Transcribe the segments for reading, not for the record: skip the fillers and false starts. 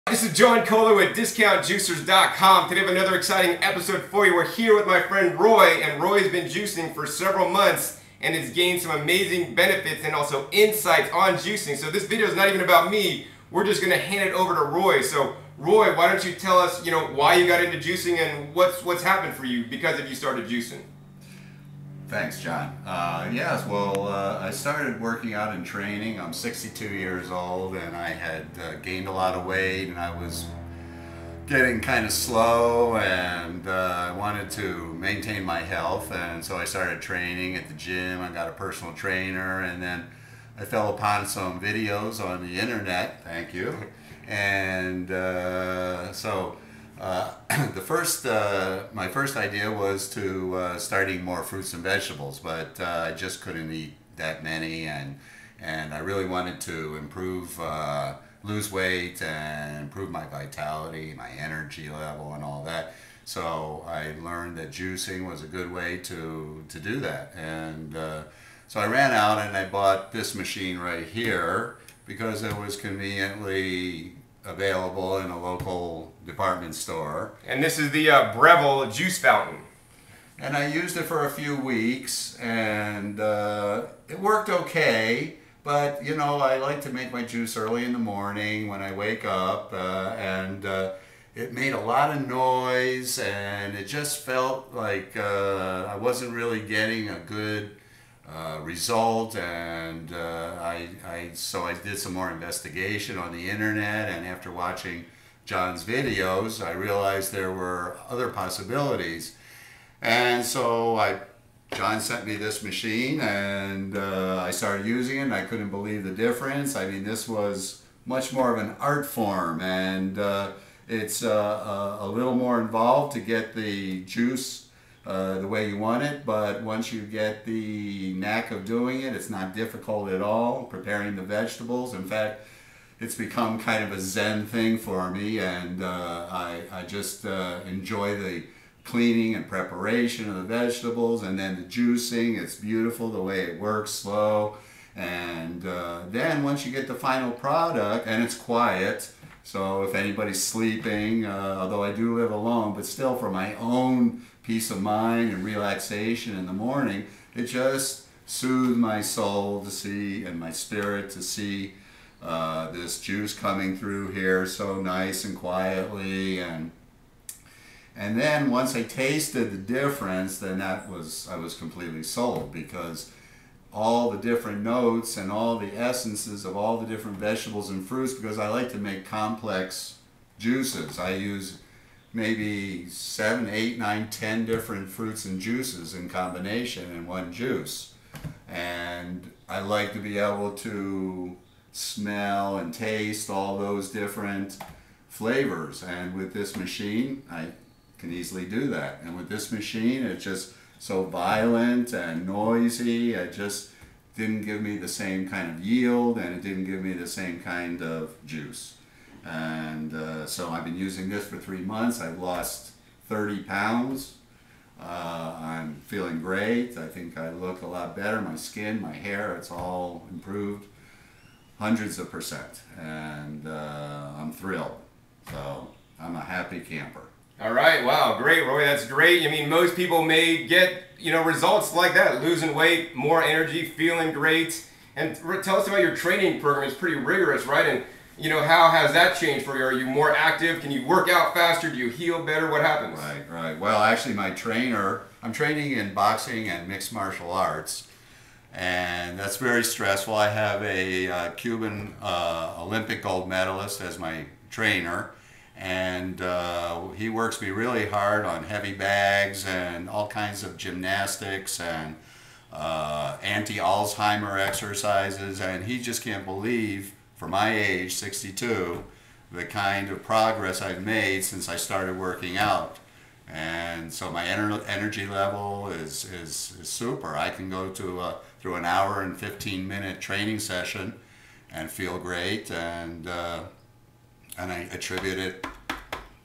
This is John Kohler with DiscountJuicers.com. Today I have another exciting episode for you. We're here with my friend Roy, and Roy's been juicing for several months and has gained some amazing benefits and also insights on juicing. So this video is not even about me. We're just going to hand it over to Roy. So Roy, why don't you tell us, why you got into juicing and what's happened for you because of you started juicing? Thanks, John. I started working out and training. I'm 62 years old, and I had gained a lot of weight, and I was getting kind of slow, and I wanted to maintain my health, and so I started training at the gym. I got a personal trainer, and then I fell upon some videos on the internet. Thank you. And my first idea was to start eating more fruits and vegetables, but I just couldn't eat that many, and I really wanted to improve, lose weight and improve my vitality, my energy level and all that. So I learned that juicing was a good way to do that, and so I ran out and I bought this machine right here because it was conveniently available in a local department store. And this is the Breville juice fountain. And I used it for a few weeks, and it worked okay, but I like to make my juice early in the morning when I wake up, and it made a lot of noise, and it just felt like I wasn't really getting a good result, and so I did some more investigation on the internet, and after watching John's videos I realized there were other possibilities, and so John sent me this machine, and I started using it, and I couldn't believe the difference. I mean, this was much more of an art form, and it's a little more involved to get the juice the way you want it, but once you get the knack of doing it, it's not difficult at all, preparing the vegetables. In fact, it's become kind of a Zen thing for me, and I just enjoy the cleaning and preparation of the vegetables, and then the juicing. It's beautiful the way it works, slow, and then once you get the final product, and it's quiet, so if anybody's sleeping, although I do live alone, but still for my own peace of mind and relaxation in the morning, it just soothed my soul to see, and my spirit to see this juice coming through here so nice and quietly, and then once I tasted the difference, then I was completely sold, because all the different notes and all the essences of all the different vegetables and fruits, because I like to make complex juices. I use maybe 7, 8, 9, 10 different fruits and juices in combination in one juice. And I like to be able to smell and taste all those different flavors. And with this machine, I can easily do that. And with this machine, it's just so violent and noisy. It just didn't give me the same kind of yield, and it didn't give me the same kind of juice. And so I've been using this for 3 months. I've lost 30 pounds. I'm feeling great. I think I look a lot better. My skin, my hair, it's all improved hundreds of %. And I'm thrilled. So I'm a happy camper. All right, wow, great, Roy, that's great. I mean, most people may get, results like that, losing weight, more energy, feeling great. And tell us about your training program. It's pretty rigorous, right? And how has that changed for you? Are you more active? Can you work out faster? Do you heal better? What happens? Right. Well, actually, my trainer, I'm training in boxing and mixed martial arts, and that's very stressful. I have a Cuban Olympic gold medalist as my trainer, and he works me really hard on heavy bags and all kinds of gymnastics and anti-Alzheimer exercises, and he just can't believe, for my age, 62, the kind of progress I've made since I started working out. And so my energy level is super. I can go through an hour and 15-minute training session and feel great, and I attribute it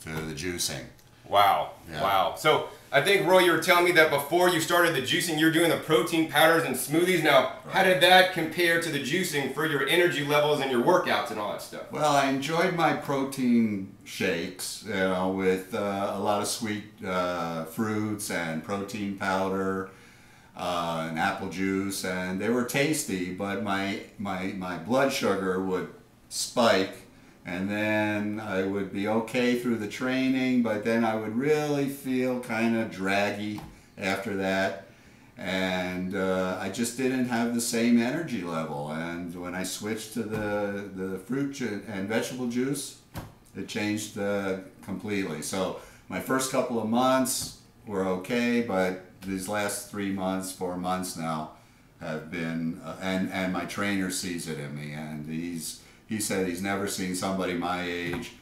to the juicing. Wow. Yeah. Wow. So I think, Roy, you were telling me that before you started the juicing, you're doing the protein powders and smoothies. Now, how did that compare to the juicing for your energy levels and your workouts and all that stuff? Well, I enjoyed my protein shakes, with a lot of sweet fruits and protein powder and apple juice, and they were tasty, but my blood sugar would spike, and then I would be okay through the training, but then I would really feel kind of draggy after that, and I just didn't have the same energy level. And when I switched to the fruit and vegetable juice, it changed completely. So my first couple of months were okay, but these last 3 months, 4 months now have been, and my trainer sees it in me, and he said he's never seen somebody my age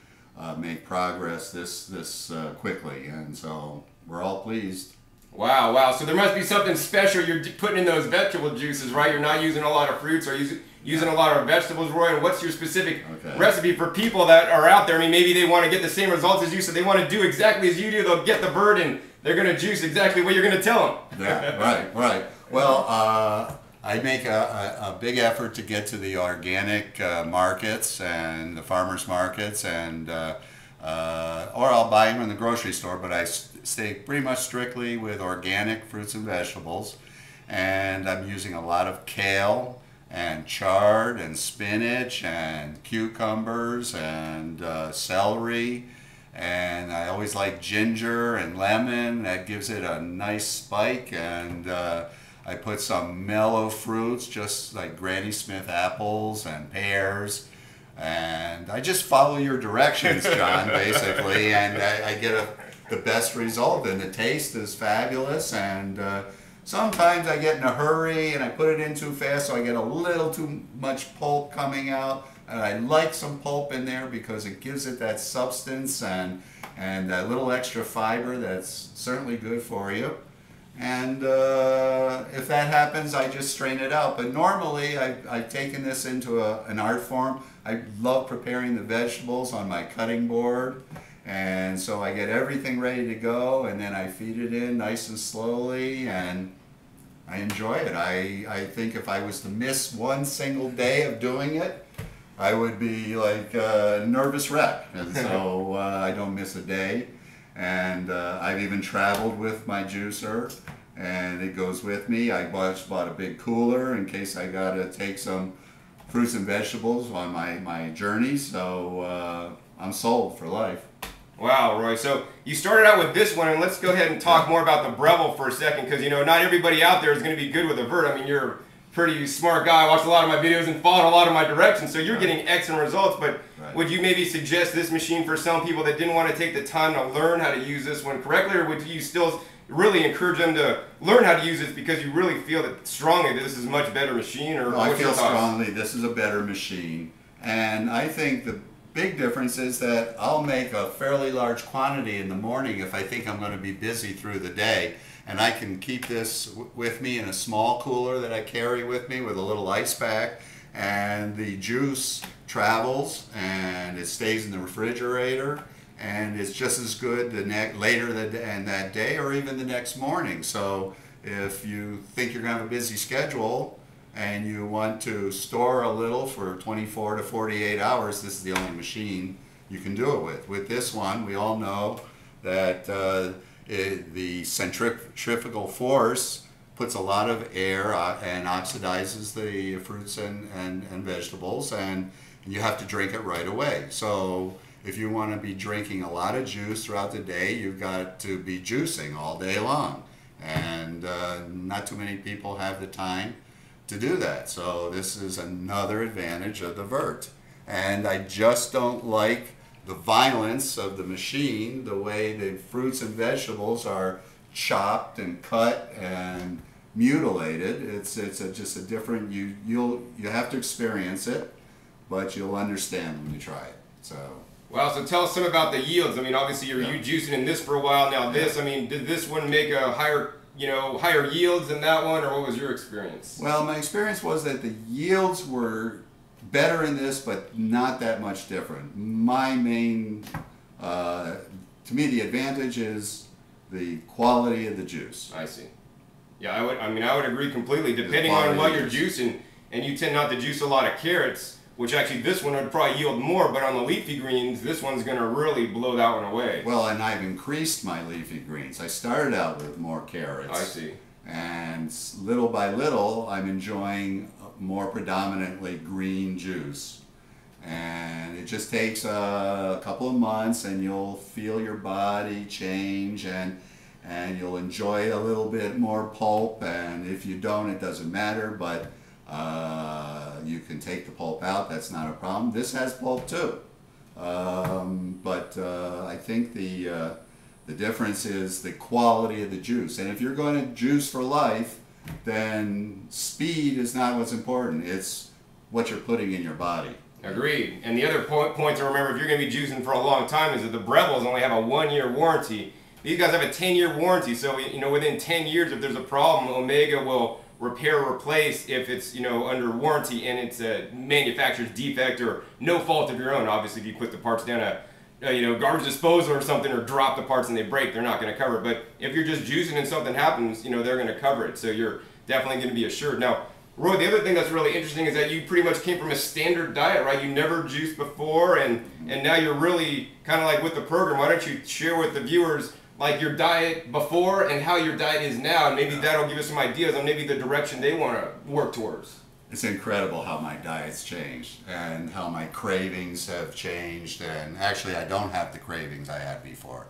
make progress this quickly, and so we're all pleased. Wow, wow. So there must be something special you're putting in those vegetable juices, right? You're not using a lot of fruits or using a lot of vegetables, Roy. And what's your specific recipe for people that are out there? I mean, maybe they want to get the same results as you, so they want to do exactly as you do. They'll get the bird and they're going to juice exactly what you're going to tell them. Yeah, right. Well, I make a big effort to get to the organic markets and the farmers markets, and or I'll buy them in the grocery store, but I stay pretty much strictly with organic fruits and vegetables. And I'm using a lot of kale and chard and spinach and cucumbers and celery. And I always like ginger and lemon. That gives it a nice spike. And I put some mellow fruits, just like Granny Smith apples and pears. And I just follow your directions, John, basically. And I get the best result. And the taste is fabulous. And sometimes I get in a hurry and I put it in too fast, so I get a little too much pulp coming out. And I like some pulp in there because it gives it that substance and that little extra fiber that's certainly good for you. And if that happens, I just strain it out. But normally, I've taken this into an art form. I love preparing the vegetables on my cutting board. And so I get everything ready to go, and then I feed it in nice and slowly, and I enjoy it. I think if I was to miss one single day of doing it, I would be like a nervous wreck. And so I don't miss a day. And I've even traveled with my juicer, and it goes with me. I bought a big cooler in case I got to take some fruits and vegetables on my journey. So I'm sold for life. Wow, Roy. So you started out with this one, and let's go ahead and talk more about the Breville for a second, because, you know, not everybody out there is going to be good with a vert. I mean, you're a pretty smart guy, watched a lot of my videos and followed a lot of my directions, so you're getting excellent results. But would you maybe suggest this machine for some people that didn't want to take the time to learn how to use this one correctly, or would you still really encourage them to learn how to use this because you really feel that strongly that this is a much better machine? Or I feel strongly this is a better machine, and I think the big difference is that I'll make a fairly large quantity in the morning if I think I'm going to be busy through the day, and I can keep this with me in a small cooler that I carry with me with a little ice pack, and the juice travels and it stays in the refrigerator, and it's just as good later in that day or even the next morning. So if you think you're going to have a busy schedule and you want to store a little for 24 to 48 hours, this is the only machine you can do it with. With this one, we all know that the centrifugal force puts a lot of air and oxidizes the fruits and vegetables, and you have to drink it right away. So if you want to be drinking a lot of juice throughout the day, you've got to be juicing all day long. And not too many people have the time to do that. So this is another advantage of the vert. And I just don't like the violence of the machine, the way the fruits and vegetables are chopped and cut and mutilated. It's just a different, you have to experience it, but you'll understand when you try it. So. Wow, so tell us some about the yields. I mean, obviously you juicing in this for a while now. This, I mean, did this one make a higher yields than that one, or what was your experience? Well, my experience was that the yields were better in this, but not that much different. My main, to to me, the advantage is the quality of the juice. I see. Yeah, I would agree completely. Depending on what you're juicing, and you tend not to juice a lot of carrots, which actually this one would probably yield more, but on the leafy greens, this one's going to really blow that one away. Well, and I've increased my leafy greens. I started out with more carrots. I see. And little by little, I'm enjoying more predominantly green juice. And it just takes a couple of months, and you'll feel your body change, and you'll enjoy a little bit more pulp. And if you don't, it doesn't matter, but you can take the pulp out. That's not a problem. This has pulp too, but I think the difference is the quality of the juice. And if you're going to juice for life, then speed is not what's important. It's what you're putting in your body. Agreed. And the other point to remember, if you're going to be juicing for a long time, is that the Breville's only have a 1-year warranty. These guys have a 10-year warranty, so within 10 years, if there's a problem, Omega will repair or replace if it's under warranty and it's a manufacturer's defect or no fault of your own. Obviously, if you put the parts down a garbage disposal or something, or drop the parts and they break, they're not going to cover it. But if you're just juicing and something happens, they're going to cover it. So you're definitely going to be assured. Now, Roy, the other thing that's really interesting is that you pretty much came from a standard diet, right? You never juiced before, and now you're really kind of like with the program. Why don't you share with the viewers like your diet before and how your diet is now, and maybe that'll give us some ideas on maybe the direction they want to work towards. It's incredible how my diet's changed and how my cravings have changed, and actually I don't have the cravings I had before.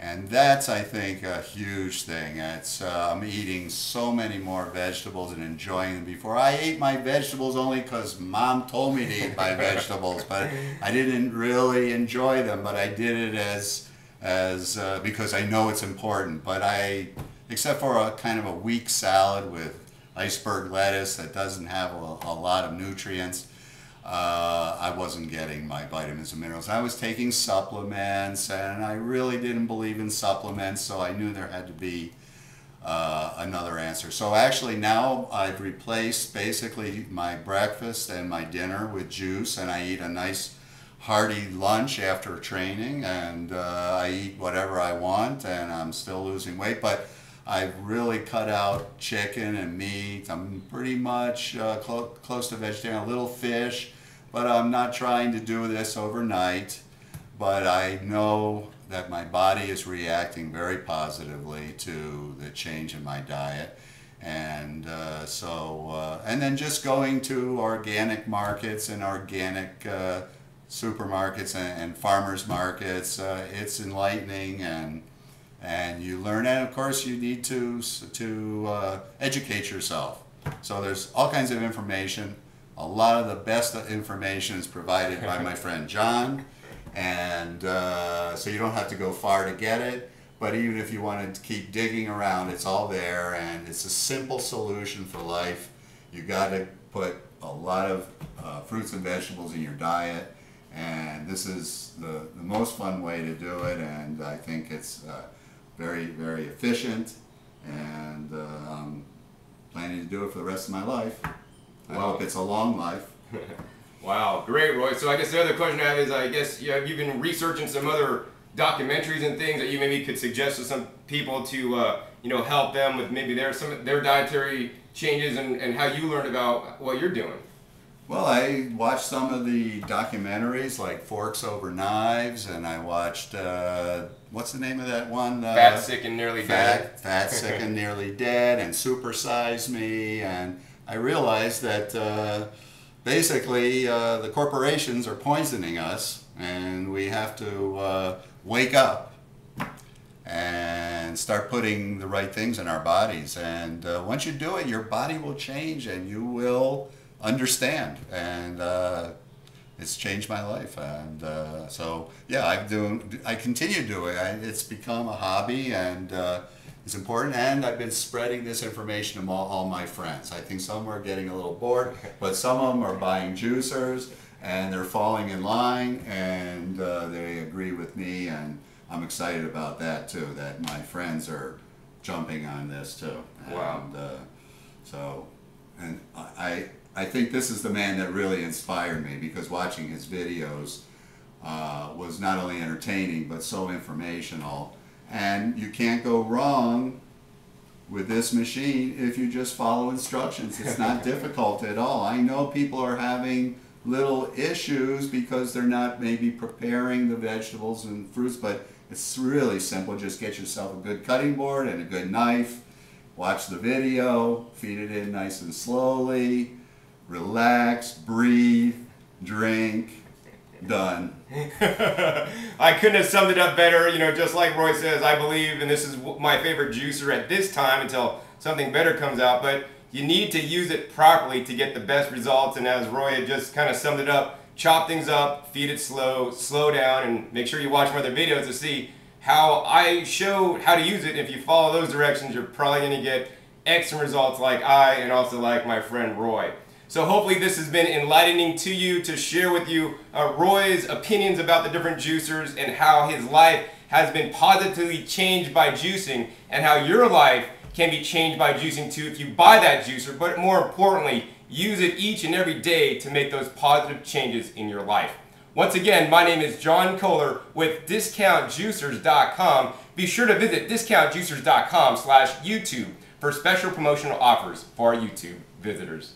And that's, I think, a huge thing. It's I'm eating so many more vegetables and enjoying them. Before, I ate my vegetables only because Mom told me to eat my vegetables, but I didn't really enjoy them, but I did it as because I know it's important. But except for a kind of a weak salad with iceberg lettuce that doesn't have a lot of nutrients, I wasn't getting my vitamins and minerals. I was taking supplements, and I really didn't believe in supplements, so I knew there had to be another answer. So actually now I've replaced basically my breakfast and my dinner with juice, and I eat a nice hearty lunch after training, and I eat whatever I want, and I'm still losing weight. But I've really cut out chicken and meat. I'm pretty much close to vegetarian, a little fish, but I'm not trying to do this overnight. But I know that my body is reacting very positively to the change in my diet. And and then just going to organic markets and organic supermarkets and farmers markets, it's enlightening, and you learn. And of course you need to educate yourself. So there's all kinds of information. A lot of the best information is provided by my friend John, and so you don't have to go far to get it. But even if you want to keep digging around, it's all there, and it's a simple solution for life. You got to put a lot of fruits and vegetables in your diet, and this is the most fun way to do it. And I think it's very, very efficient, and I'm planning to do it for the rest of my life. I hope it's a long life. Wow, great, Roy. So I guess the other question I have is, I guess you've been researching some other documentaries and things that you maybe could suggest to some people to help them with maybe their dietary changes and how you learned about what you're doing. Well, I watched some of the documentaries like Forks Over Knives, and I watched, what's the name of that one? Fat, Sick, and Nearly Dead. Fat, Sick, and Nearly Dead, and Super Size Me, and I realized that basically the corporations are poisoning us, and we have to wake up and start putting the right things in our bodies. And once you do it, your body will change, and you will understand, and it's changed my life. And so yeah, I continue doing it. It's become a hobby, and it's important, and I've been spreading this information to all my friends. I think some are getting a little bored, but some of them are buying juicers, and they're falling in line, and they agree with me, and I'm excited about that too, that my friends are jumping on this too. Wow. And I think this is the man that really inspired me, because watching his videos was not only entertaining but so informational. And you can't go wrong with this machine if you just follow instructions. It's not difficult at all. I know people are having little issues because they're not maybe preparing the vegetables and fruits, but it's really simple. Just get yourself a good cutting board and a good knife, watch the video, feed it in nice and slowly, relax, breathe, drink, done. I couldn't have summed it up better. You know, just like Roy says, I believe, and this is my favorite juicer at this time until something better comes out, but you need to use it properly to get the best results. And as Roy had just kind of summed it up, chop things up, feed it slow down, and make sure you watch my other videos to see how I show how to use it. If you follow those directions, you're probably going to get excellent results like I and also like my friend Roy. So hopefully this has been enlightening to you, to share with you Roy's opinions about the different juicers and how his life has been positively changed by juicing, and how your life can be changed by juicing too if you buy that juicer, but more importantly, use it each and every day to make those positive changes in your life. Once again, my name is John Kohler with DiscountJuicers.com. Be sure to visit DiscountJuicers.com/YouTube for special promotional offers for our YouTube visitors.